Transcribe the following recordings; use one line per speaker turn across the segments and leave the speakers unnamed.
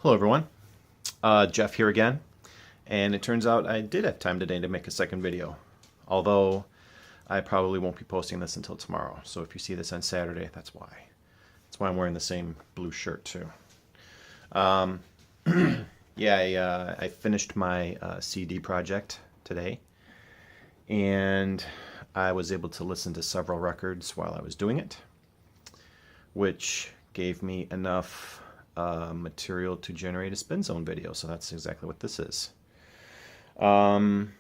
Hello everyone, Jeff here again, and it turns out I did have time today to make a second video, although I probably won't be posting this until tomorrow, so if you see this on Saturday, that's why. That's why I'm wearing the same blue shirt too. Yeah, I finished my CD project today, and I was able to listen to several records while I was doing it, which gave me enough material to generate a spin zone video, so that's exactly what this is. Earlier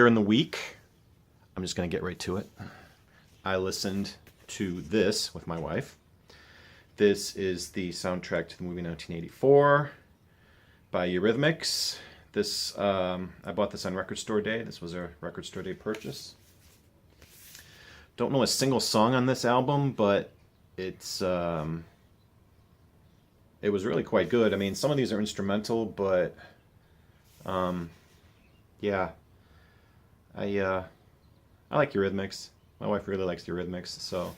in the week, I'm just going to get right to it, I listened to this with my wife. This is the soundtrack to the movie 1984 by Eurythmics. This I bought this on Record Store Day. This was a Record Store Day purchase. Don't know a single song on this album, but it's it was really quite good. I mean, some of these are instrumental, but yeah, I like Eurythmics. My wife really likes Eurythmics, so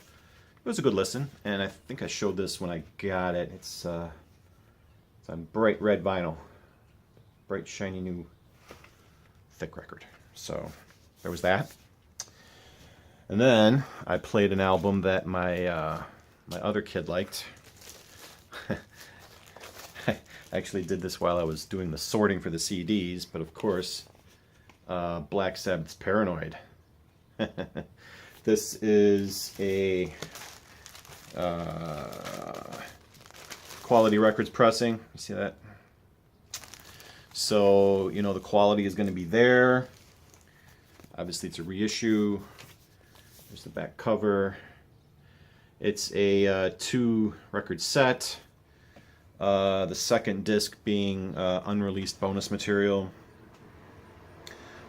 it was a good listen. And I think I showed this when I got it. It's on bright red vinyl, bright shiny new thick record. So there was that. And then I played an album that my my other kid liked. I actually did this while I was doing the sorting for the CDs, but of course, Black Sabbath's Paranoid. This is a Quality Records pressing. You see that? So, you know, the quality is going to be there. Obviously, it's a reissue. There's the back cover. It's a 2-record set. The second disc being unreleased bonus material.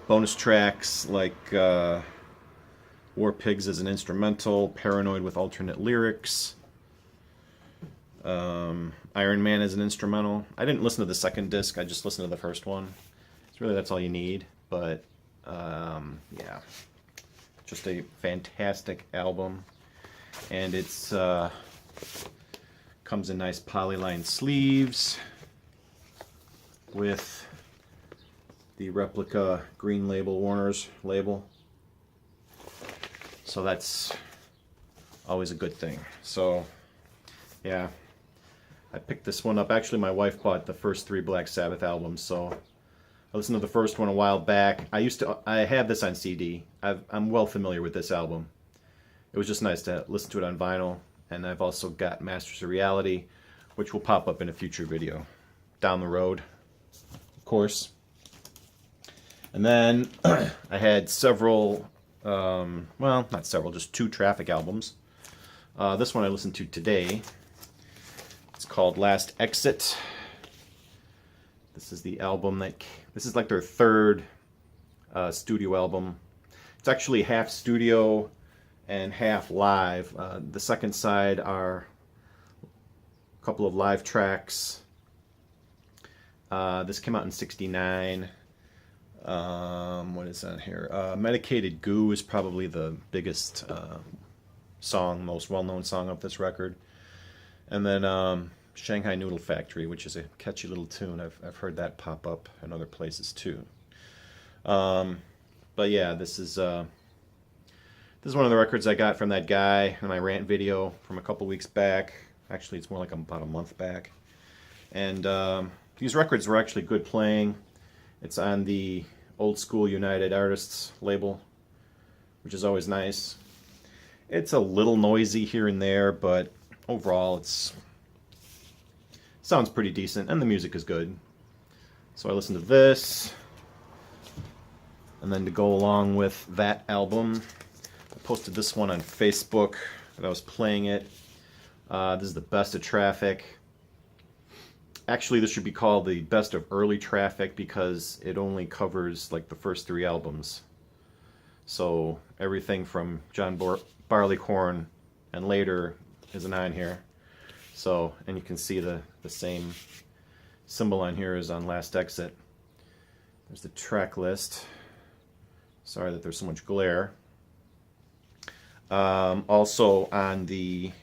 Bonus tracks like War Pigs as an instrumental, Paranoid with alternate lyrics, Iron Man as an instrumental. I didn't listen to the second disc, I just listened to the first one. It's really, that's all you need, but yeah, just a fantastic album. And it's comes in nice polyline sleeves with the replica green label, Warner's label. So that's always a good thing. So yeah, I picked this one up. Actually, my wife bought the first 3 Black Sabbath albums, so I listened to the first one a while back. I have this on CD. I'm well familiar with this album. It was just nice to listen to it on vinyl. And I've also got Masters of Reality, which will pop up in a future video down the road, of course. And then I had several, well, not several, just 2 Traffic albums. This one I listened to today. It's called Last Exit. This is the album this is like their 3rd studio album. It's actually half studio and half live. The second side are a couple of live tracks. This came out in '69. What is on here? Medicated Goo is probably the biggest song, most well-known song of this record. And then Shanghai Noodle Factory, which is a catchy little tune. I've heard that pop up in other places too. But yeah, this is one of the records I got from that guy in my rant video from a couple weeks back. Actually, it's more like about a month back. And these records were actually good playing. It's on the Old School United Artists label, which is always nice. It's a little noisy here and there, but overall sounds pretty decent, and the music is good. So I listened to this, and then to go along with that album, I posted this one on Facebook that I was playing it. This is the Best of Traffic. Actually, this should be called the Best of Early Traffic because it only covers like the first 3 albums. So everything from John Barleycorn and later isn't on here. So, and you can see the same symbol on here as on Last Exit. There's the track list. Sorry that there's so much glare. Also on the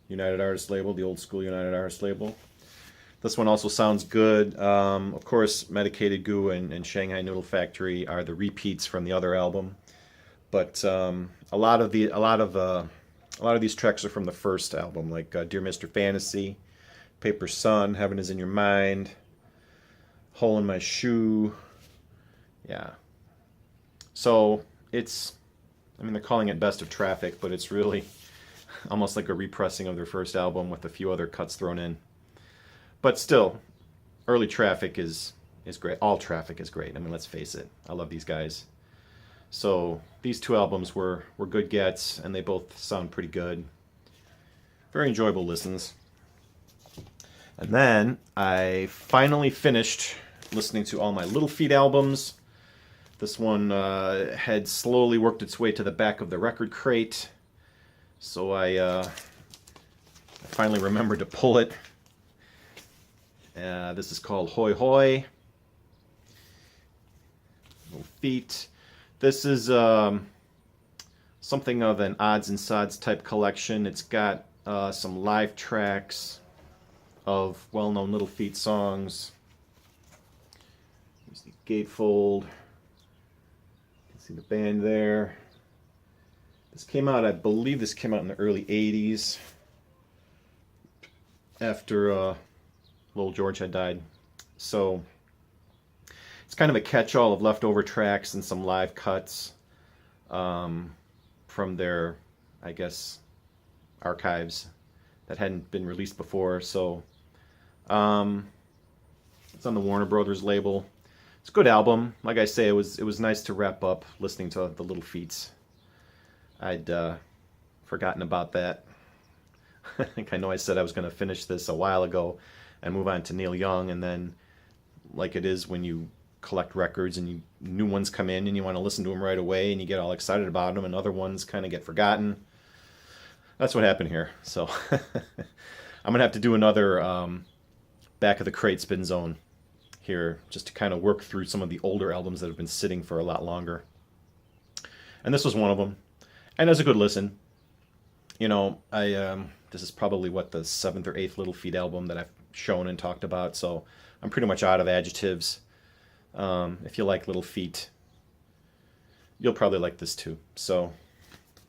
United Artists label, the old school United Artists label. This one also sounds good. Of course, Medicated Goo and Shanghai Noodle Factory are the repeats from the other album, but a lot of these tracks are from the first album, like Dear Mr. Fantasy, Paper Sun, Heaven Is in Your Mind, Hole in My Shoe. Yeah. So it's, I mean, they're calling it Best of Traffic, but it's really almost like a repressing of their first album with a few other cuts thrown in. But still, early Traffic is great. All Traffic is great. I mean, let's face it. I love these guys. So these two albums were good gets, and they both sound pretty good. Very enjoyable listens. And then I finally finished listening to all my Little Feat albums. This one had slowly worked its way to the back of the record crate, so I finally remembered to pull it. This is called Hoi Hoi. Little Feat. This is something of an odds and sods type collection. It's got some live tracks of well-known Little Feat songs. Here's the gatefold. You can see the band there. This came out, I believe this came out in the early 80s after Lil George had died. So it's kind of a catch-all of leftover tracks and some live cuts from their, I guess, archives that hadn't been released before. So it's on the Warner Brothers label. It's a good album. Like I say, it was nice to wrap up listening to the Little Feats. I'd forgotten about that. I think I know I said I was going to finish this a while ago and move on to Neil Young, and then, like it is when you collect records and new ones come in and you want to listen to them right away and you get all excited about them, and other ones kind of get forgotten. That's what happened here. So I'm going to have to do another back of the crate spin zone here, just to kind of work through some of the older albums that have been sitting for a lot longer. And this was one of them. And it was a good listen. You know, this is probably the 7th or 8th Little Feat album that I've shown and talked about, so I'm pretty much out of adjectives. If you like Little Feat, you'll probably like this too. So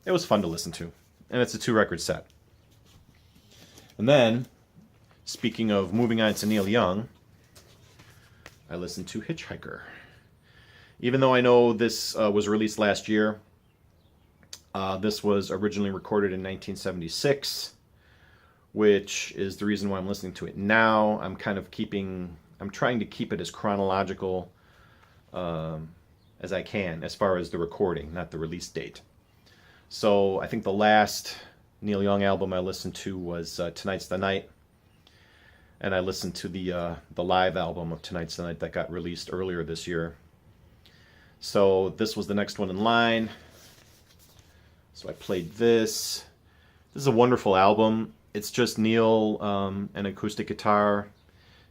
it was fun to listen to. And it's a 2-record set. And then, speaking of moving on to Neil Young, I listened to Hitchhiker. Even though I know this was released last year, this was originally recorded in 1976, which is the reason why I'm listening to it now. I'm trying to keep it as chronological as I can, as far as the recording, not the release date. So I think the last Neil Young album I listened to was Tonight's the Night, and I listened to the live album of Tonight's the Night that got released earlier this year. So this was the next one in line. So I played this. This is a wonderful album. It's just Neil and acoustic guitar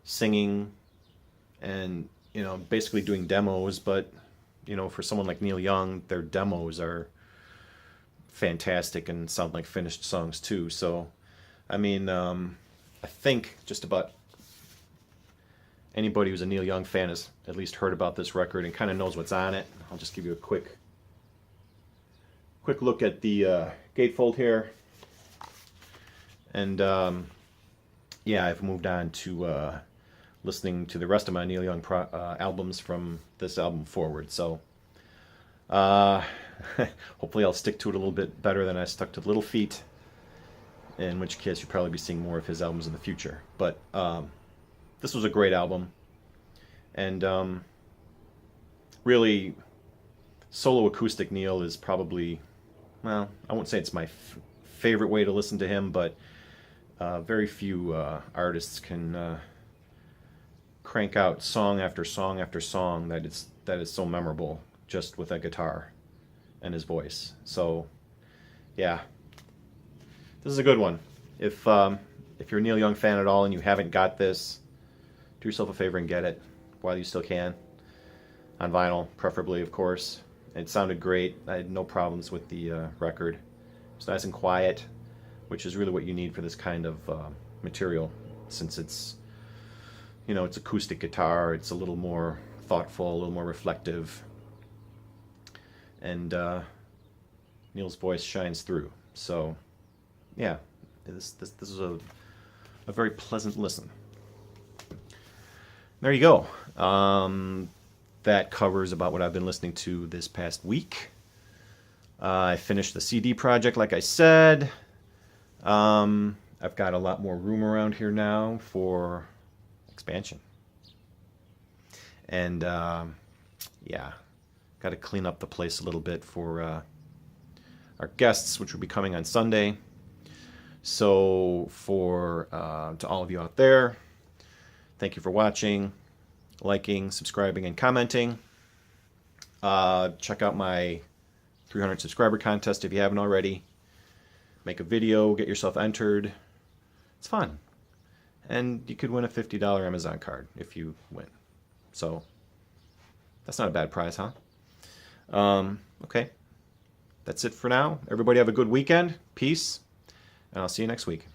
singing and, you know, basically doing demos. But, you know, for someone like Neil Young, their demos are fantastic and sound like finished songs too. So, I mean, I think just about anybody who's a Neil Young fan has at least heard about this record and kind of knows what's on it. I'll just give you a quick look at the gatefold here. And yeah, I've moved on to listening to the rest of my Neil Young albums from this album forward. So hopefully I'll stick to it a little bit better than I stuck to Little Feat, in which case you'll probably be seeing more of his albums in the future. But this was a great album. And really, solo acoustic Neil is probably, well, I won't say it's my favorite way to listen to him, but very few artists can crank out song after song after song that is so memorable just with a guitar and his voice. So, yeah, this is a good one. If you're a Neil Young fan at all and you haven't got this, do yourself a favor and get it while you still can, on vinyl, preferably, of course. It sounded great. I had no problems with the record. It's nice and quiet. which is really what you need for this kind of material, since it's, you know, it's acoustic guitar. It's a little more thoughtful, a little more reflective, and Neil's voice shines through. So yeah, this is a very pleasant listen. There you go. That covers about what I've been listening to this past week. I finished the CD project, like I said. I've got a lot more room around here now for expansion. And yeah, got to clean up the place a little bit for our guests, which will be coming on Sunday. So for to all of you out there, thank you for watching, liking, subscribing, and commenting. Check out my 300 subscriber contest if you haven't already. Make a video, get yourself entered. It's fun. And you could win a $50 Amazon card if you win. So that's not a bad prize, huh? Okay. That's it for now. Everybody have a good weekend. Peace. And I'll see you next week.